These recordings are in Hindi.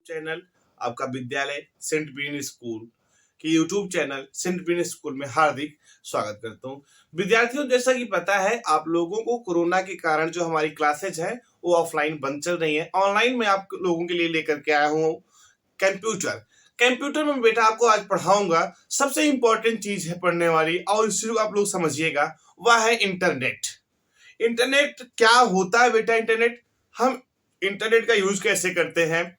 चैनल आपका विद्यालय सेंट बीन स्कूल के YouTube channel Saint Bean School में हार्दिक स्वागत करता हूँ। विद्यार्थियों, जैसा कि पता है आप लोगों को कोरोना के कारण जो हमारी क्लासेज है वो ऑफलाइन बंद चल रही है। ऑनलाइन में आप लोगों के लिए लेकर के आया हूँ कंप्यूटर। कंप्यूटर में बेटा आपको आज पढ़ाऊंगा। सबसे इंपॉर्टेंट चीज है पढ़ने वाली, और इसे आप लोग समझिएगा, वह है इंटरनेट। इंटरनेट क्या होता है बेटा? इंटरनेट, हम इंटरनेट का यूज कैसे करते हैं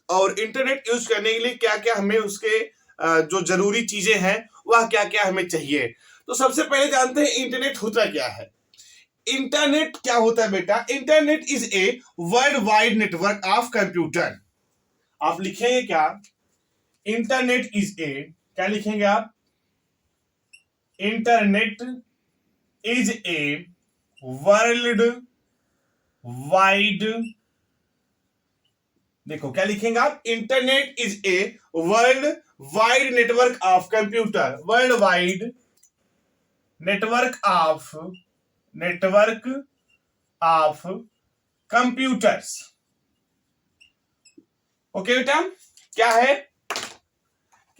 और इंटरनेट यूज करने के लिए क्या क्या हमें उसके जो जरूरी चीजें हैं वह क्या क्या हमें चाहिए। तो सबसे पहले जानते हैं इंटरनेट होता क्या है। इंटरनेट क्या होता है बेटा? Internet is a world wide network of computer. आप लिखेंगे क्या? इंटरनेट इज ए, क्या लिखेंगे आप? Internet is a world wide, देखो क्या लिखेंगे आप? Internet is a world wide network of computer. World wide network of computers. Okay बेटा, क्या है?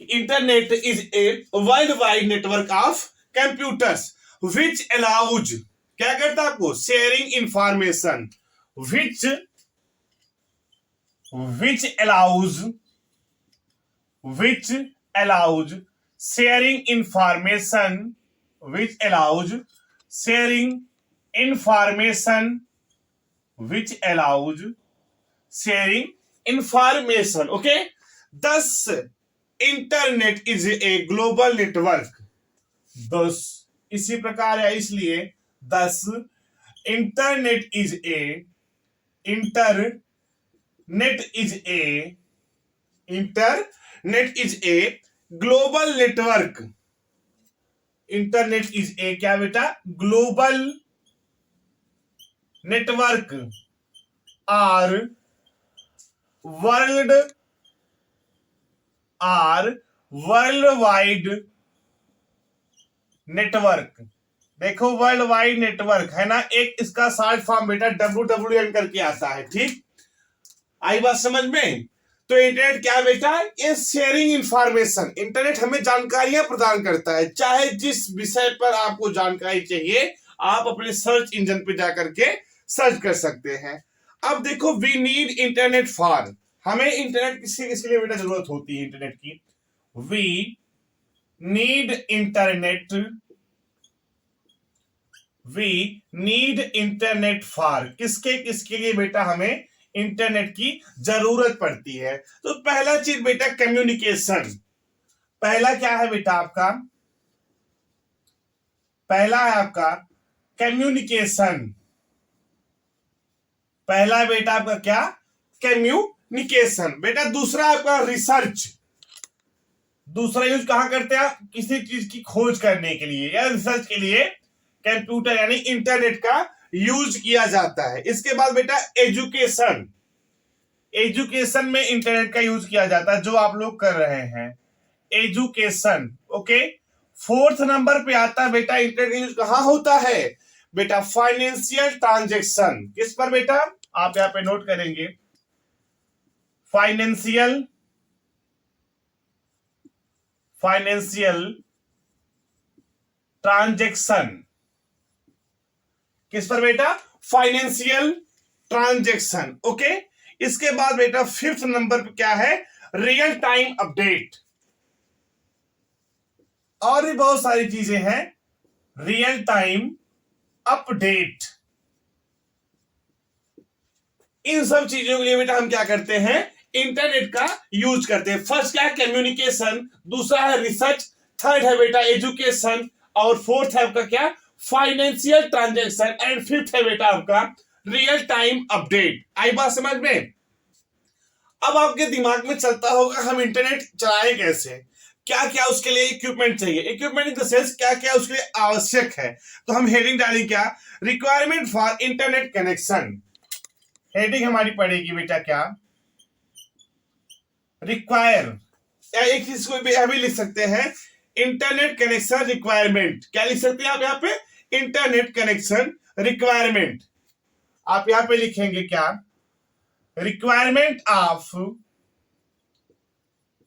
Internet is a world wide network of computers which allows, क्या करता है आपको? Sharing information, which allows sharing information, which allows sharing information, okay? Thus internet is a global network, thus इसी प्रकार है, इसलिए thus internet is a global network. Internet is a क्या बेटा? Global network or world wide network. देखो वर्ल्ड वाइड नेटवर्क है ना, एक इसका शॉर्ट फॉर्म बेटा WWN करके आता है। ठीक, आई बात समझ में? तो इंटरनेट क्या बेटा? ये शेयरिंग इंफॉर्मेशन, इंटरनेट हमें जानकारियां प्रदान करता है। चाहे जिस विषय पर आपको जानकारी चाहिए आप अपने सर्च इंजन पे जाकर के सर्च कर सकते हैं। अब देखो, वी नीड इंटरनेट फॉर, हमें इंटरनेट किसके किसके लिए बेटा जरूरत होती है इंटरनेट की? वी नीड इंटरनेट फॉर, किसके किसके लिए बेटा हमें इंटरनेट की जरूरत पड़ती है? तो पहला चीज बेटा कम्युनिकेशन। पहला क्या है बेटा आपका? पहला है आपका कम्युनिकेशन। पहला बेटा आपका क्या? कम्युनिकेशन बेटा। दूसरा आपका रिसर्च। दूसरा यूज कहां करते हैं? किसी चीज की खोज करने के लिए या रिसर्च के लिए कंप्यूटर यानी इंटरनेट का यूज किया जाता है। इसके बाद बेटा एजुकेशन। एजुकेशन में इंटरनेट का यूज किया जाता है, जो आप लोग कर रहे हैं, एजुकेशन। ओके, फोर्थ नंबर पे आता है बेटा इंटरनेट का यूज कहां होता है बेटा? Financial transaction. किस पर बेटा? आप यहां पे नोट करेंगे, फाइनेंशियल ट्रांजैक्शन। किस पर बेटा? Financial transaction. ओके, इसके बाद बेटा फिफ्थ नंबर पे क्या है? Real time update. और भी बहुत सारी चीजें हैं। रियल टाइम अपडेट, इन सब चीजों के लिए बेटा हम क्या करते हैं? इंटरनेट का यूज करते हैं। फर्स्ट क्या है? कम्युनिकेशन, दूसरा है रिसर्च, थर्ड है बेटा एजुकेशन, और फोर्थ है आपका क्या? फाइनेंशियल ट्रांजैक्शन, एंड फिफ्थ है बेटा आपका रियल टाइम अपडेट। आई बात समझ में? अब आपके दिमाग में चलता होगा हम इंटरनेट चलाएं कैसे, क्या क्या उसके लिए इक्विपमेंट चाहिए। इक्विपमेंट इन द सेंस क्या क्या उसके लिए आवश्यक है। तो हम हेडिंग डालेंगे क्या? Requirement for internet connection. Heading हमारी पड़ेगी बेटा क्या? रिक्वायर, या एक चीज को भी लिख सकते हैं, इंटरनेट कनेक्शन रिक्वायरमेंट। क्या लिख सकते हैं आप यहाँ पे? Internet connection requirement. आप यहां पे लिखेंगे क्या? Requirement of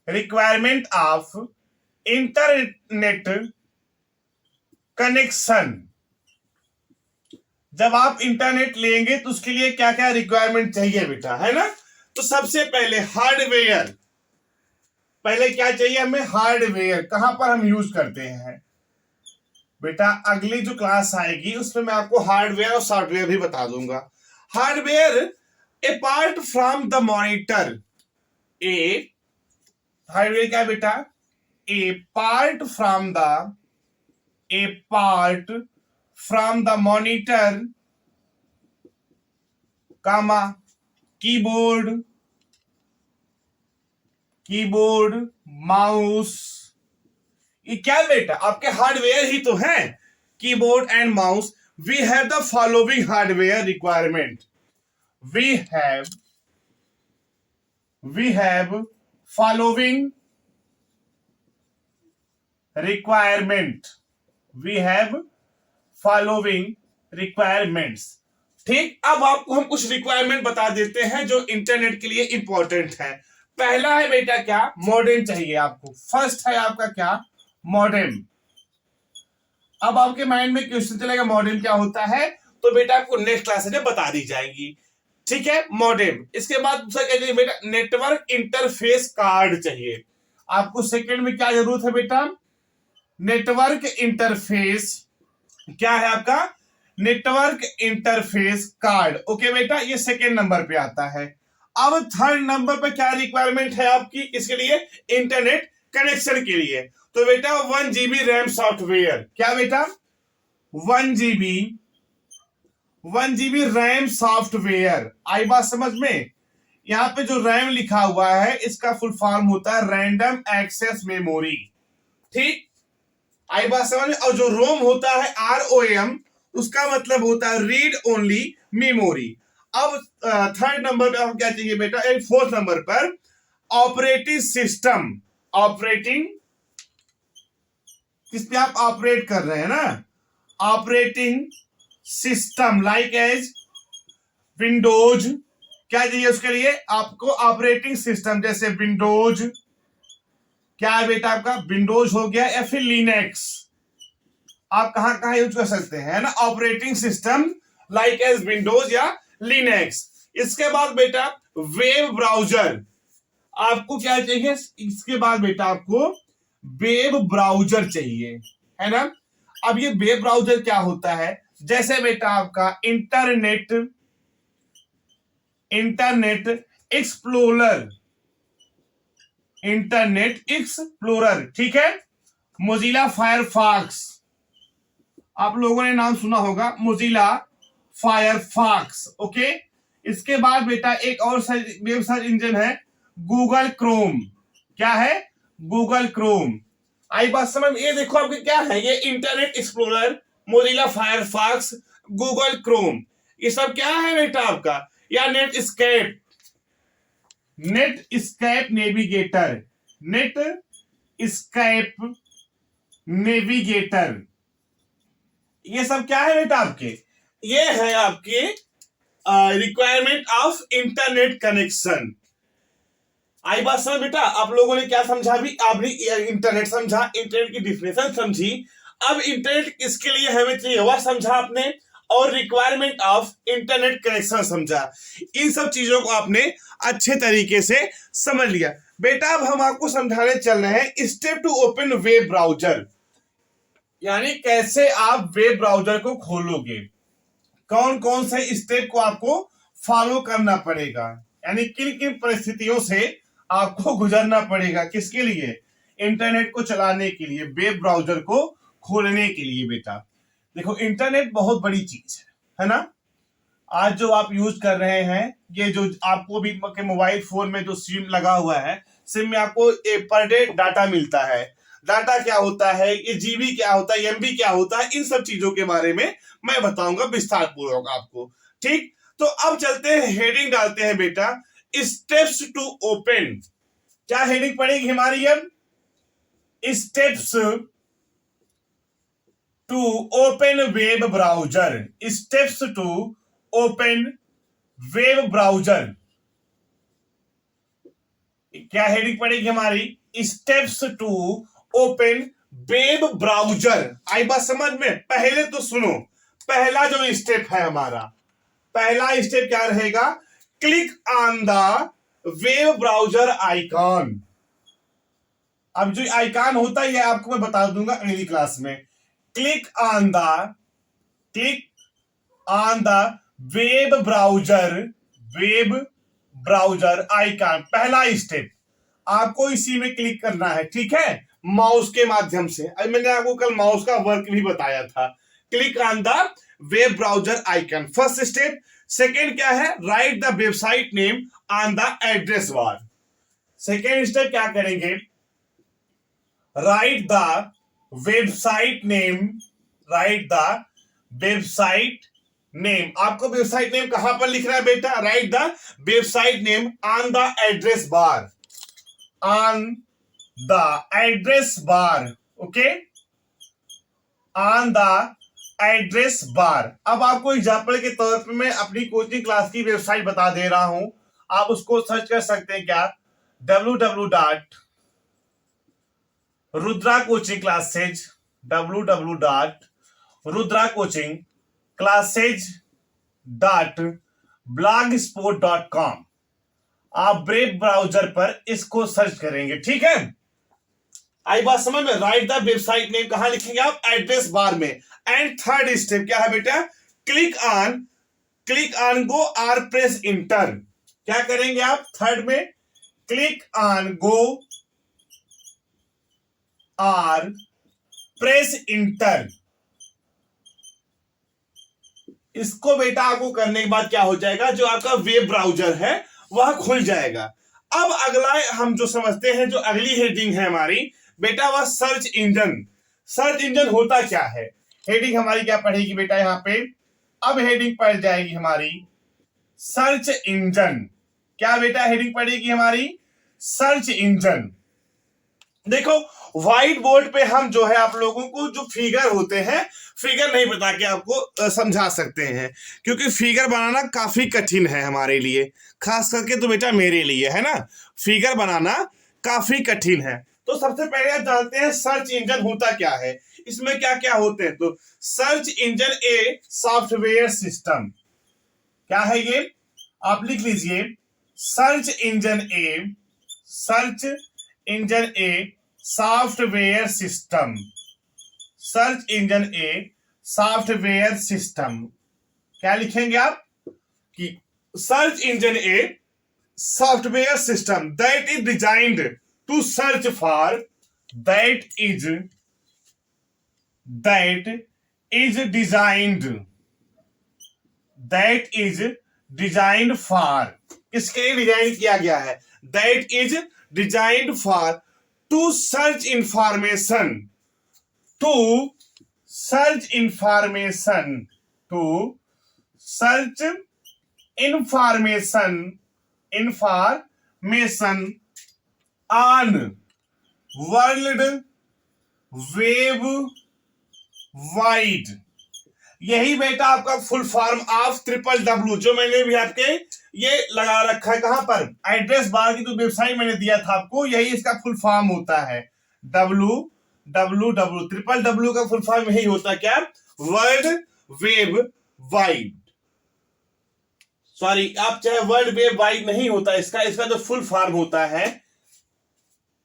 requirement of internet connection. जब आप इंटरनेट लेंगे तो उसके लिए क्या क्या रिक्वायरमेंट चाहिए बेटा, है ना। तो सबसे पहले हार्डवेयर, पहले क्या चाहिए हमें, हार्डवेयर। कहां पर हम यूज करते हैं बेटा, अगली जो क्लास आएगी उसमें मैं आपको हार्डवेयर और सॉफ्टवेयर भी बता दूंगा। Hardware apart from the monitor, a hardware क्या बेटा, a part from the, a part from the monitor, comma keyboard, keyboard, mouse, ये क्या बेटा आपके हार्डवेयर ही तो है, keyboard and mouse. We have the following hardware requirement, we have following requirement, we have following requirements. ठीक, अब आपको हम कुछ रिक्वायरमेंट बता देते हैं जो इंटरनेट के लिए इंपॉर्टेंट है। पहला है बेटा क्या, मॉडेम चाहिए आपको। फर्स्ट है आपका क्या, मॉडेम। अब आपके माइंड में क्वेश्चन चलेगा मॉडेम क्या होता है, तो बेटा आपको नेक्स्ट क्लास में बता दी जाएगी। ठीक है, मॉडेम। इसके बाद दूसरा क्या चाहिए बेटा, नेटवर्क इंटरफेस कार्ड चाहिए आपको। सेकंड में क्या जरूरत है बेटा, नेटवर्क इंटरफेस, क्या है आपका, नेटवर्क इंटरफेस कार्ड। ओके बेटा, ये सेकंड नंबर पे आता है। अब थर्ड नंबर पे क्या रिक्वायरमेंट है आपकी, इसके लिए इंटरनेट कनेक्शन के लिए, तो बेटा 1 GB रैम सॉफ्टवेयर। क्या बेटा, 1 GB रैम सॉफ्टवेयर। आई बात समझ में। यहां पे जो रैम लिखा हुआ है इसका फुल फॉर्म होता है रैंडम एक्सेस मेमोरी। ठीक, आई बात समझ में। और जो रोम होता है ROM, उसका मतलब होता है रीड ओनली मेमोरी। अब थर्ड नंबर पे आपको क्या चाहिए बेटा, एक फोर्थ नंबर पर ऑपरेटिंग सिस्टम। ऑपरेटिंग, किस पे आप ऑपरेट कर रहे हैं ना, operating system like as Windows. क्या चाहिए उसके लिए आपको, ऑपरेटिंग सिस्टम, जैसे विंडोज, क्या है बेटा आपका, विंडोज हो गया, या फिर लिनक्स। आप कहां कहां यूज कर सकते हैं ना, operating system like as Windows या लिनक्स। इसके बाद बेटा वेब ब्राउजर, आपको क्या चाहिए, इसके बाद बेटा आपको वेब ब्राउजर चाहिए, है ना। अब ये वेब ब्राउजर क्या होता है, जैसे बेटा आपका इंटरनेट एक्सप्लोरर, इंटरनेट एक्सप्लोरर, ठीक है। मोजिला फायरफॉक्स, आप लोगों ने नाम सुना होगा, मोजिला फायरफॉक्स। ओके, इसके बाद बेटा एक और वेब सर्च इंजन है गूगल क्रोम। क्या है, गूगल क्रोम। आई बात समझ में। ये देखो आपके क्या है, ये Internet Explorer, Mozilla Firefox, Google Chrome, ये सब क्या है बेटा आपका, या Netscape, Netscape Navigator, Netscape Navigator, ये सब क्या है बेटा आपके, ये है आपके रिक्वायरमेंट ऑफ इंटरनेट कनेक्शन। आई बात समझ बेटा, आप लोगों ने क्या समझा भी, आपने इंटरनेट समझा, इंटरनेट की डिफिनेशन समझी। अब इंटरनेट किसके लिए हमें चाहिए वह समझा आपने, और रिक्वायरमेंट ऑफ इंटरनेट कनेक्शन समझा। इन सब चीजों को आपने अच्छे तरीके से समझ लिया बेटा। अब हम आपको समझाने चल रहे हैं step to open web browser, यानी कैसे आप वेब ब्राउजर को खोलोगे, कौन कौन से स्टेप को आपको फॉलो करना पड़ेगा, यानी किन किन परिस्थितियों से आपको गुजरना पड़ेगा, किसके लिए, इंटरनेट को चलाने के लिए, वेब ब्राउजर को खोलने के लिए। बेटा देखो, इंटरनेट बहुत बड़ी चीज है ना। आज जो आप यूज कर रहे हैं, ये जो आपको भी मोबाइल फोन में जो सिम लगा हुआ है, सिम में आपको पर डे डाटा मिलता है। डाटा क्या होता है, ये जीबी क्या होता है, एमबी क्या होता है, इन सब चीजों के बारे में मैं बताऊंगा विस्तार पूर्वक आपको। ठीक, तो अब चलते हैं, हेडिंग डालते हैं बेटा, स्टेप्स टू ओपन। क्या हेडिंग पड़ेगी हमारी अब, steps to open web browser, steps to open web browser. क्या हेडिंग पड़ेगी हमारी? Steps to open web browser. आई बात समझ में? पहले तो सुनो, पहला जो स्टेप है हमारा, पहला स्टेप क्या रहेगा? Click on the web browser icon. अब जो आइकॉन होता है ये आपको मैं बता दूंगा अगली क्लास में। Click on the web browser icon, पहला स्टेप आपको इसी में क्लिक करना है, ठीक है, माउस के माध्यम से। अब मैंने आपको कल माउस का वर्क भी बताया था। Click on the web browser icon, first step. Second क्या है? Right the website name on the address bar. Second step क्या करेंगे? राइट द वेबसाइट नेम, आपको वेबसाइट नेम कहां पर लिखना है बेटा? Right the website name on the address bar, okay, on the address bar. अब आपको एग्जाम्पल के तौर पे मैं अपनी कोचिंग क्लास की वेबसाइट बता दे रहा हूं, आप उसको सर्च कर सकते हैं। क्या? www.rudracoachingclasses.blogspot.com। आप ब्रेव ब्राउजर पर इसको सर्च करेंगे, ठीक है। आई बात समझ में? राइट द वेबसाइट नेम कहां लिखेंगे आप? एड्रेस बार में। एंड थर्ड स्टेप क्या है बेटा? Click on go are press inter. क्या करेंगे आप थर्ड में? Click on go are press inter. इसको बेटा आपको करने के बाद क्या हो जाएगा? जो आपका वेब ब्राउजर है वह खुल जाएगा। अब अगला हम जो समझते हैं, जो अगली हेडिंग है हमारी बेटा, वह सर्च इंजन। सर्च इंजन होता क्या है? हेडिंग हमारी क्या पढ़ेगी बेटा यहां पे? अब हेडिंग पढ़ जाएगी हमारी सर्च इंजन। क्या बेटा हेडिंग पढ़ेगी हमारी? Search engine. देखो व्हाइट बोर्ड पे हम जो है आप लोगों को जो फिगर होते हैं, फिगर नहीं बता के आपको समझा सकते हैं, क्योंकि फिगर बनाना काफी कठिन है हमारे लिए, खास करके तो बेटा मेरे लिए, है ना। फिगर बनाना काफी कठिन है। तो सबसे पहले आप जानते हैं सर्च इंजन होता क्या है, इसमें क्या क्या होते हैं। तो search engine a software system. क्या है ये? आप लिख लीजिए, search engine a software system. Search engine a software system. क्या लिखेंगे आप? कि search engine a software system that is designed to search for, that is designed for, किसके लिए डिजाइन किया गया है? That is designed for to search information, on world web wide. यही बेटा आपका फुल फॉर्म ऑफ www, जो मैंने भी आपके ये लगा रखा है कहां पर? एड्रेस बार की जो वेबसाइट मैंने दिया था आपको, यही इसका फुल फॉर्म होता है। www का फुल फॉर्म यही होता है। क्या? World web wide. सॉरी, आप चाहे वर्ल्ड वेब वाइड नहीं होता इसका जो फुल फॉर्म होता है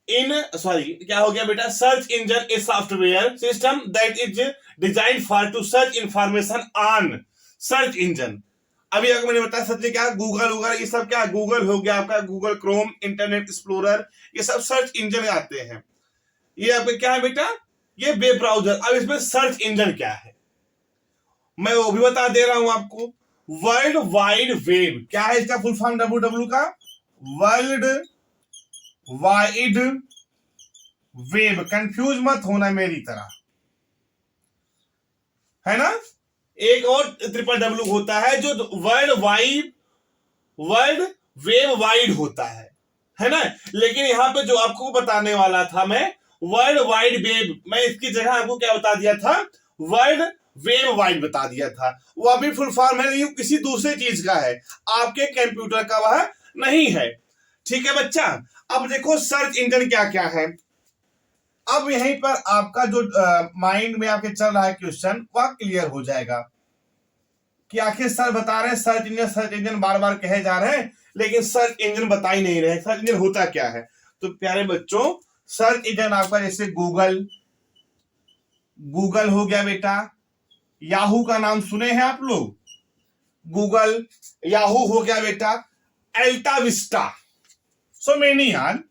क्या हो गया बेटा? Search engine a software system that is design for to search information on search engine. अभी अगर मैंने बताया सच क्या, गूगल ये सब क्या? गूगल हो गया आपका, गूगल क्रोम, इंटरनेट एक्सप्लोरर, ये सब सर्च इंजन आते हैं। ये आपका क्या है बेटा? ये वेब ब्राउजर। अब इसमें सर्च इंजन क्या है मैं वो भी बता दे रहा हूं आपको। वर्ल्ड वाइड वेब, क्या है इसका फुल फॉर्म www का? World wide web. कंफ्यूज मत होना मेरी तरह, है ना। एक और www होता है जो वर्ल्ड वेब वाइड होता है ना। लेकिन यहां पे जो आपको बताने वाला था मैं, वर्ल्ड वाइड वेब, मैं इसकी जगह आपको क्या बता दिया था? वर्ल्ड वेब वाइड बता दिया था। वो अभी फुल फॉर्म है नहीं, किसी दूसरे चीज का है, आपके कंप्यूटर का वह नहीं है, ठीक है बच्चा। अब देखो सर्च इंजन क्या क्या है। अब यहीं पर आपका जो माइंड में आपके चल रहा है क्वेश्चन वह क्लियर हो जाएगा कि आखिर सर बता रहे हैं सर्च इंजन बार बार कहे जा रहे हैं, लेकिन सर्च इंजन बता ही नहीं रहे। सर्च इंजन होता क्या है? तो प्यारे बच्चों, सर्च इंजन आपका जैसे गूगल हो गया बेटा, याहू का नाम सुने हैं आप लोग? गूगल, याहू हो गया बेटा, एल्टा विस्टा, सो मेनी यार,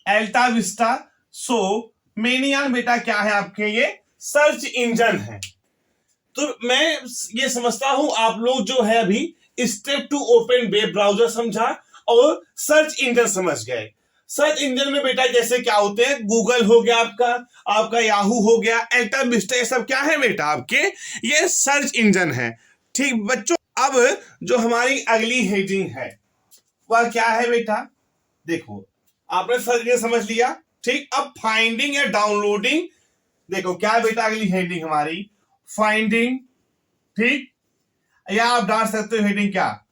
एल्टा विस्टा, सो मेनी यार बेटा क्या है आपके? ये सर्च इंजन है। तो मैं ये समझता हूं आप लोग जो है अभी step to open web browser समझा और सर्च इंजन समझ गए। सर्च इंजन में बेटा जैसे क्या होते हैं, गूगल हो गया आपका याहू हो गया, एल्टा विस्टा, ये सब क्या है बेटा आपके? ये सर्च इंजन है। ठीक बच्चों, अब जो हमारी अगली हेडिंग है वह क्या है बेटा? देखो, आपने सर्च इंजन समझ लिया, ठीक। अब फाइंडिंग या डाउनलोडिंग, देखो क्या है बेटा अगली हेडिंग हमारी? फाइंडिंग, ठीक। या आप डाल सकते हो हेडिंग क्या?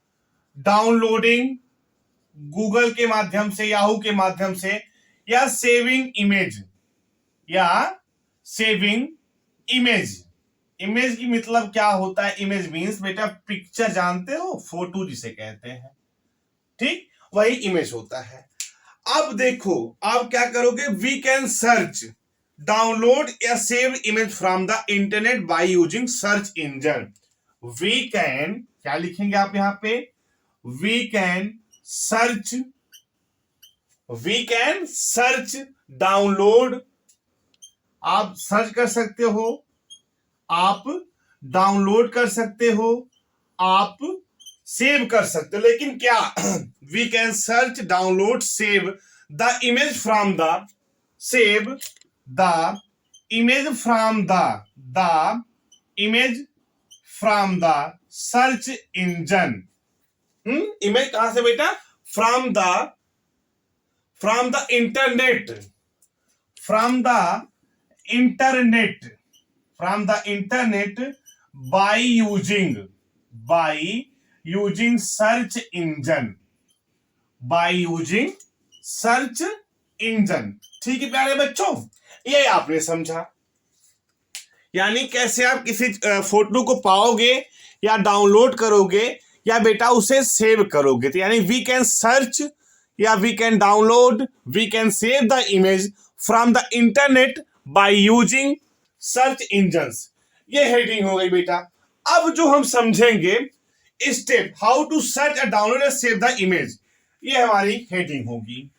डाउनलोडिंग गूगल के माध्यम से, याहू के माध्यम से, या सेविंग इमेज, या सेविंग इमेज। इमेज की मतलब क्या होता है? इमेज मीन्स बेटा पिक्चर, जानते हो, फोटो जिसे कहते हैं, ठीक, वही इमेज होता है। अब देखो आप क्या करोगे? वी कैन सर्च, डाउनलोड या save image from the internet by using search engine. We can, क्या लिखेंगे आप यहां पे? वी कैन सर्च, डाउनलोड, आप सर्च कर सकते हो, आप डाउनलोड कर सकते हो, आप सेव कर सकते हो, लेकिन क्या? We can search, download, save the image from the, save the image from the image from the search engine. Image कहां से बेटा? From the internet, from the internet by using search engine, ठीक है प्यारे बच्चों, ये आपने समझा। यानी कैसे आप किसी फोटो को पाओगे या डाउनलोड करोगे या बेटा उसे सेव करोगे। तो यानी वी कैन सर्च या we can download, we can save the image from the internet by using search engines. ये हेडिंग हो गई बेटा। अब जो हम समझेंगे step, how to search and download and save the image, ये हमारी हेडिंग होगी।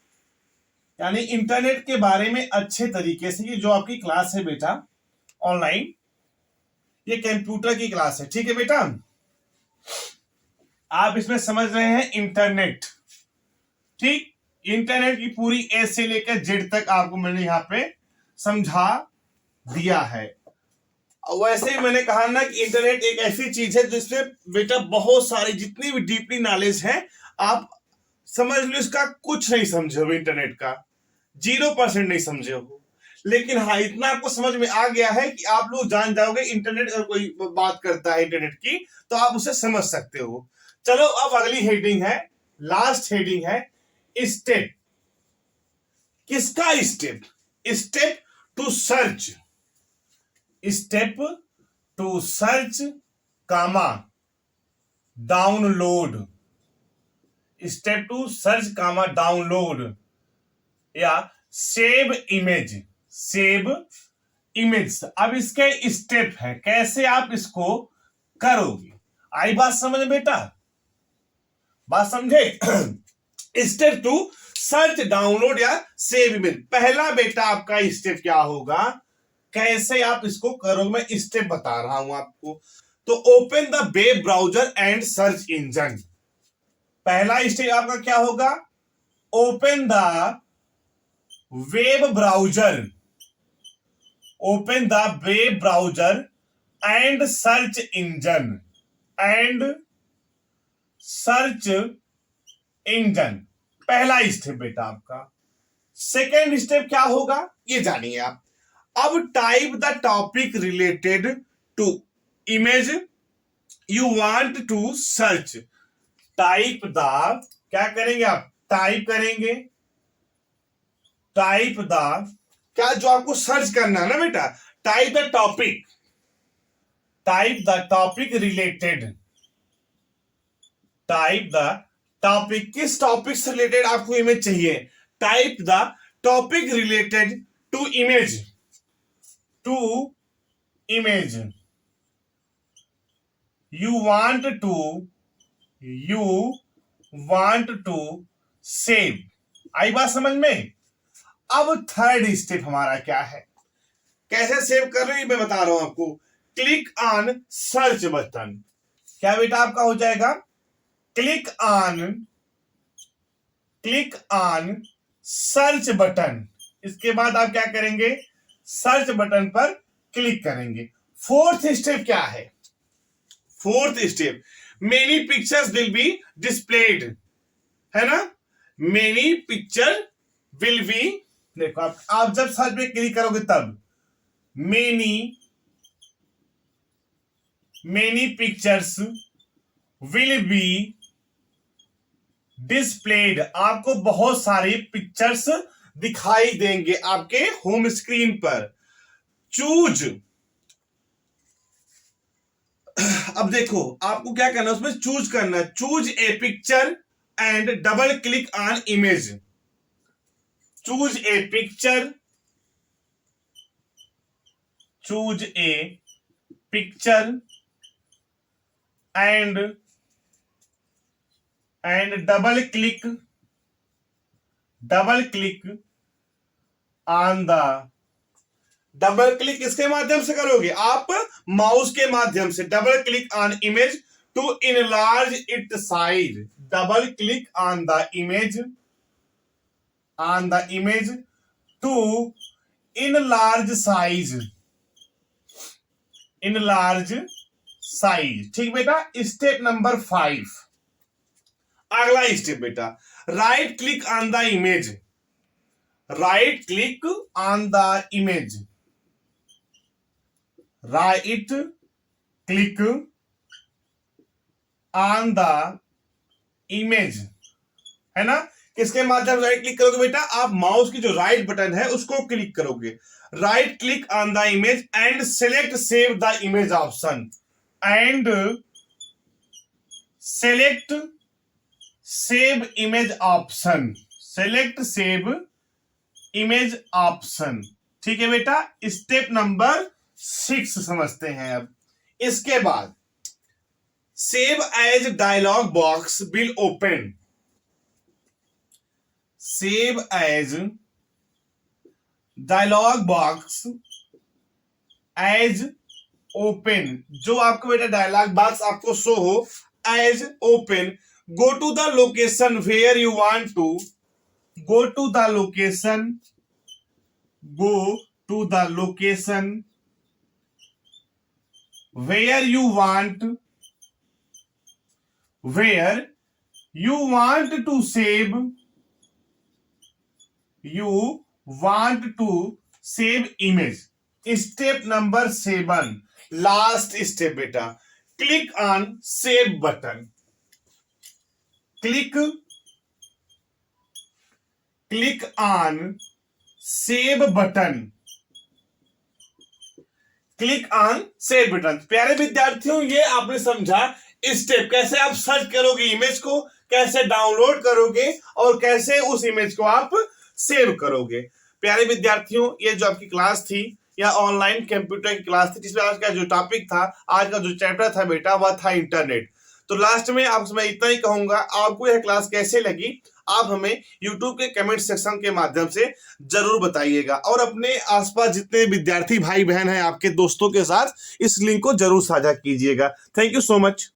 यानी इंटरनेट के बारे में अच्छे तरीके से, ये जो आपकी क्लास है बेटा ऑनलाइन, ये कंप्यूटर की क्लास है, ठीक है बेटा। आप इसमें समझ रहे हैं इंटरनेट, ठीक। इंटरनेट की पूरी ए से लेकर जेड तक आपको मैंने यहां पे समझा दिया है। वैसे ही मैंने कहा ना कि इंटरनेट एक ऐसी चीज है जिसमें बेटा बहुत सारी जितनी भी डीपली नॉलेज है, आप समझ लो इसका कुछ नहीं समझे हो, इंटरनेट का 0% नहीं समझे हो। लेकिन हाँ, इतना आपको समझ में आ गया है कि आप लोग जान जाओगे इंटरनेट, अगर कोई बात करता है इंटरनेट की तो आप उसे समझ सकते हो। चलो अब अगली हेडिंग है, लास्ट हेडिंग है स्टेप। किसका step? Step to search, step to search comma download, step to search comma download या सेव इमेज, अब इसके स्टेप है, कैसे आप इसको करोगे। आई बात समझ बेटा? बात समझे? स्टेप टू सर्च, डाउनलोड या सेव इमेज। पहला बेटा आपका स्टेप क्या होगा, कैसे आप इसको करोगे, मैं स्टेप बता रहा हूं आपको। तो open the web browser and search engine. पहला स्टेप आपका क्या होगा? Open the web browser, open the web browser and search engine, पहला स्टेप बेटा आपका। सेकेंड स्टेप क्या होगा ये जानिए आप। अब type the topic related to image you want to search, type the, क्या करेंगे आप? टाइप करेंगे, टाइप द, क्या जो आपको सर्च करना है ना बेटा, type the topic, type the topic related, type the topic, किस टॉपिक से रिलेटेड आपको इमेज चाहिए, type the topic related to image, to image you want to save। आई बात समझ में। अब थर्ड स्टेप हमारा क्या है, कैसे सेव कर रहे हैं मैं बता रहा हूं आपको। क्लिक ऑन सर्च बटन, क्या बेटा आपका हो जाएगा, क्लिक ऑन सर्च बटन। इसके बाद आप क्या करेंगे, सर्च बटन पर क्लिक करेंगे। फोर्थ स्टेप क्या है, fourth step, many pictures will be displayed, है ना, मेनी पिक्चर विल बी, देखो आप जब सर्च पे क्लिक करोगे तब many pictures will be displayed, आपको बहुत सारी पिक्चर्स दिखाई देंगे आपके होम स्क्रीन पर। चूज, अब देखो आपको क्या करना है, उसमें चूज करना है, choose a picture and double click on image, choose a picture, choose a picture and double click on the, double click इसके माध्यम से करोगे आप, माउस के माध्यम से, double click on image to enlarge it size, double click on the image to enlarge size, ठीक बेटा। स्टेप नंबर 5, अगला स्टेप बेटा, right click on the image, right click on the image, right click on the image, है ना, किसके माध्यम से राइट क्लिक करोगे बेटा, आप माउस की जो राइट बटन है उसको क्लिक करोगे, right click on the image and select save the image option, and select save image option, select save image option, ठीक है बेटा। स्टेप नंबर 6 समझते हैं अब। इसके बाद save as dialog box will open, save as dialog box as open, जो आपको बेटा डायलॉग बॉक्स आपको शो हो as open, go to the location where you want to, go to the location where you want to save image। Step number 7, last step बेटा, click on save button, click on save button, click on save button. प्यारे विद्यार्थियों, ये आपने समझा स्टेप, कैसे आप सर्च करोगे इमेज को, कैसे डाउनलोड करोगे और कैसे उस इमेज को आप सेव करोगे। प्यारे विद्यार्थियों, ये जो आपकी क्लास थी या ऑनलाइन कंप्यूटर की क्लास थी, जिसमें आज का जो टॉपिक था, आज का जो चैप्टर था बेटा, वह था इंटरनेट। तो लास्ट में आपसे मैं इतना ही कहूंगा, आपको यह क्लास कैसे लगी आप हमें YouTube के कमेंट सेक्शन के माध्यम से जरूर बताइएगा, और अपने आसपास जितने विद्यार्थी भाई बहन हैं आपके दोस्तों के साथ इस लिंक को जरूर साझा कीजिएगा। Thank you so much.